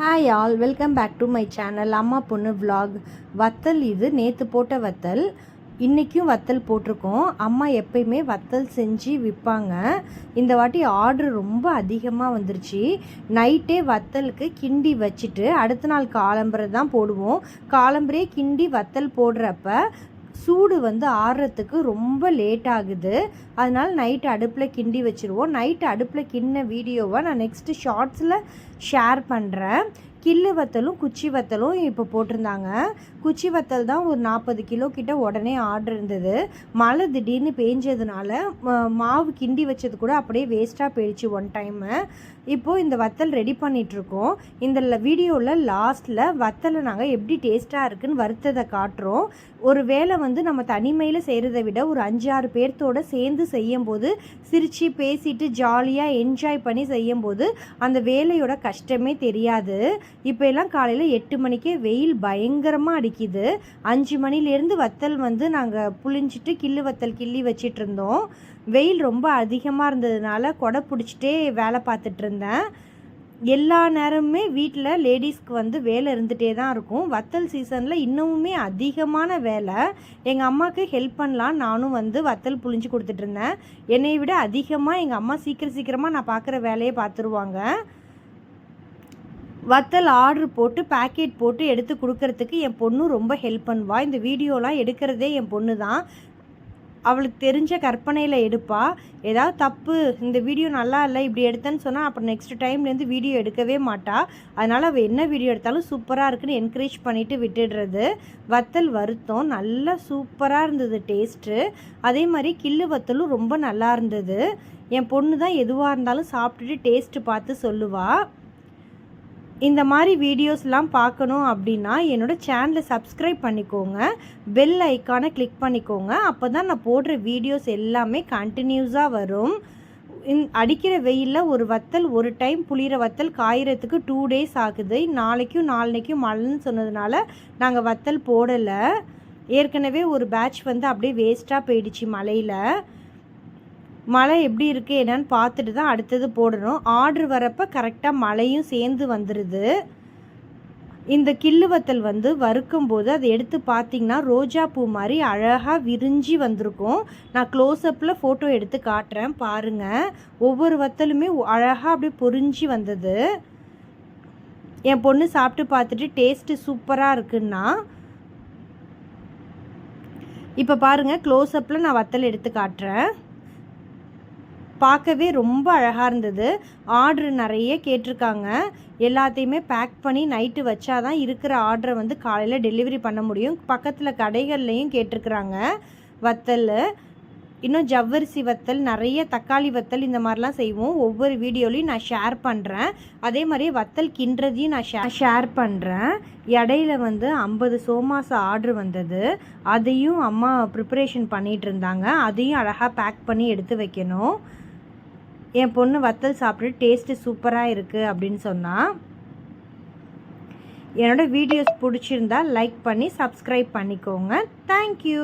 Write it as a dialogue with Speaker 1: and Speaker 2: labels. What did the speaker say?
Speaker 1: Hi all, welcome back to my channel அம்மா பொண்ணு vlog. வத்தல் இது நேற்று போட்ட வத்தல், இன்றைக்கும் வத்தல் போட்டிருக்கோம். அம்மா எப்பயுமே வத்தல் செஞ்சு விற்பாங்க. இந்த வாட்டி ஆர்டர் ரொம்ப அதிகமாக வந்துருச்சு. நைட்டே வத்தலுக்கு கிண்டி வச்சுட்டு அடுத்த நாள் காலம்பரை தான் போடுவோம். காலம்பரே கிண்டி வத்தல் போடுறப்ப சூடு ஆறுறதுக்கு ரொம்ப லேட் ஆகுது. அதனால் நைட்டு அடுப்பில் கிண்டி வச்சுருவோம். நைட்டு அடுப்பில் கிண்ண வீடியோவை நான் நெக்ஸ்ட்டு ஷார்ட்ஸில் ஷேர் பண்ணுறேன். கில்லு வத்தலும் குச்சி வத்தலும் இப்போ போட்டிருந்தாங்க. குச்சி வத்தல் தான் ஒரு 40 கிலோ கிட்ட உடனே ஆர்டர் இருந்தது. மழை திடீர்னு பேஞ்சதுனால மாவு கிண்டி வச்சது கூட அப்படியே வேஸ்ட்டாக போயிடுச்சு ஒன் டைமு. இப்போது இந்த வத்தல் ரெடி பண்ணிகிட்ருக்கோம். இந்த வீடியோவில் லாஸ்ட்டில் வத்தலை நாங்கள் எப்படி டேஸ்ட்டாக இருக்குதுன்னு வறுத்ததை காட்டுறோம். ஒரு வேளை நம்ம தனிமையில் செய்கிறத விட ஒரு 5-6 பேர்த்தோடு சேர்ந்து செய்யும்போது சிரித்து பேசிட்டு ஜாலியாக என்ஜாய் பண்ணி செய்யும்போது அந்த வேலையோட கஷ்டமே தெரியாது. இப்போ எல்லாம் காலையில் 8 மணிக்கே வெயில் பயங்கரமாக அடிக்குது. 5 மணிலேருந்து வத்தல் நாங்கள் புளிஞ்சிட்டு கிள்ளு வத்தல் கிள்ளி வச்சிட்டு இருந்தோம். வெயில் ரொம்ப அதிகமாக இருந்ததுனால கொடை பிடிச்சிட்டே வேலை பார்த்துட்டு இருந்தேன். எல்லா நேரமுமே வீட்டில் லேடிஸ்க்கு வேலை இருந்துகிட்டே தான் இருக்கும். வத்தல் சீசனில் இன்னமுமே அதிகமான வேலை. எங்கள் அம்மாவுக்கு ஹெல்ப் பண்ணலாம் நானும் வத்தல் புளிஞ்சு கொடுத்துட்ருந்தேன். என்னை விட அதிகமாக எங்கள் அம்மா சீக்கிரமாக நான் பார்க்குற வேலையை பார்த்துருவாங்க. வத்தல் ஆர்டர் போட்டு பேக்கெட் போட்டு எடுத்து கொடுக்கறதுக்கு என் பொண்ணு ரொம்ப ஹெல்ப் பண்ணுவாள். இந்த வீடியோலாம் எடுக்கிறதே என் பொண்ணு தான். அவளுக்கு தெரிஞ்ச கற்பனையில் எடுப்பா. ஏதாவது தப்பு, இந்த வீடியோ நல்லா இல்லை இப்படி எடுத்தேன்னு சொன்னால் அப்புறம் நெக்ஸ்ட் டைம்லேருந்து வீடியோ எடுக்கவே மாட்டாள். அதனால் அவள் என்ன வீடியோ எடுத்தாலும் சூப்பராக இருக்குன்னு என்கரேஜ் பண்ணிவிட்டு விட்டுடுறது. வத்தல் வருத்தம் நல்லா சூப்பராக இருந்தது டேஸ்ட்டு. அதே மாதிரி கிள்ளு வத்தலும் ரொம்ப நல்லா இருந்தது. என் பொண்ணு தான் எதுவாக இருந்தாலும் சாப்பிட்டுட்டு டேஸ்ட்டு பார்த்து சொல்லுவாள். இந்த மாதிரி வீடியோஸ்லாம் பார்க்கணும் அப்படின்னா என்னோடய சேனலை சப்ஸ்கிரைப் பண்ணிக்கோங்க, பெல் ஐக்கானை கிளிக் பண்ணிக்கோங்க. அப்போ தான் நான் போடுற வீடியோஸ் எல்லாமே கண்டினியூஸாக வரும். அடிக்கிற வெயிலில் ஒரு வத்தல் ஒரு டைம் புளிகிற வத்தல் காயறதுக்கு 2 days ஆகுது. நாளைக்கும் நாளைக்கும் மழைன்னு சொன்னதுனால நாங்கள் வத்தல் போடலை. ஏற்கனவே ஒரு பேட்ச் அப்படியே வேஸ்ட்டாக போயிடுச்சு மழையில். மழை எப்படி இருக்குது என்னன்னு பார்த்துட்டு தான் அடுத்தது போடணும். ஆர்டர் வரப்போ கரெக்டாக மழையும் சேர்ந்து வந்துடுது. இந்த கிள்ளு வத்தல் வறுக்கும்போது அதை எடுத்து பார்த்திங்கன்னா ரோஜா பூ மாதிரி அழகாக விரிஞ்சி வந்திருக்கும். நான் க்ளோஸ்அப்பில் ஃபோட்டோ எடுத்து காட்டுறேன் பாருங்கள். ஒவ்வொரு வத்தலுமே அழகாக அப்படியே பொரிஞ்சு வந்தது. என் பொண்ணு சாப்பிட்டு பார்த்துட்டு டேஸ்ட்டு சூப்பராக இருக்குன்னா இப்போ பாருங்கள், க்ளோஸ்அப்பில் நான் வத்தல் எடுத்து காட்டுறேன். பார்க்கவே ரொம்ப அழகாக இருந்தது. ஆர்டர் நிறைய கேட்டிருக்காங்க. எல்லாத்தையுமே பேக் பண்ணி நைட்டு வச்சா தான் இருக்கிற ஆர்டரை காலையில் டெலிவரி பண்ண முடியும். பக்கத்தில் கடைகள்லையும் கேட்டிருக்குறாங்க வத்தல். இன்னும் ஜவ்வரிசி வத்தல், நிறைய தக்காளி வத்தல், இந்த மாதிரிலாம் செய்வோம். ஒவ்வொரு வீடியோலையும் நான் ஷேர் பண்ணுறேன். அதே மாதிரி வத்தல் கிண்டுறதையும் நான் ஷேர் பண்ணுறேன். இடையில 50 சோமாசு ஆர்டர் வந்தது. அதையும் அம்மா ப்ரிப்பரேஷன் பண்ணிகிட்டு இருந்தாங்க. அதையும் அழகாக பேக் பண்ணி எடுத்து வைக்கணும். என் பொண்ணு வத்தல் சாப்பிட்டு டேஸ்ட்டு சூப்பராக இருக்குது அப்படின்னு சொன்னால். என்னோடய வீடியோஸ் பிடிச்சிருந்தா லைக் பண்ணி சப்ஸ்கிரைப் பண்ணிக்கோங்க. தேங்க்யூ.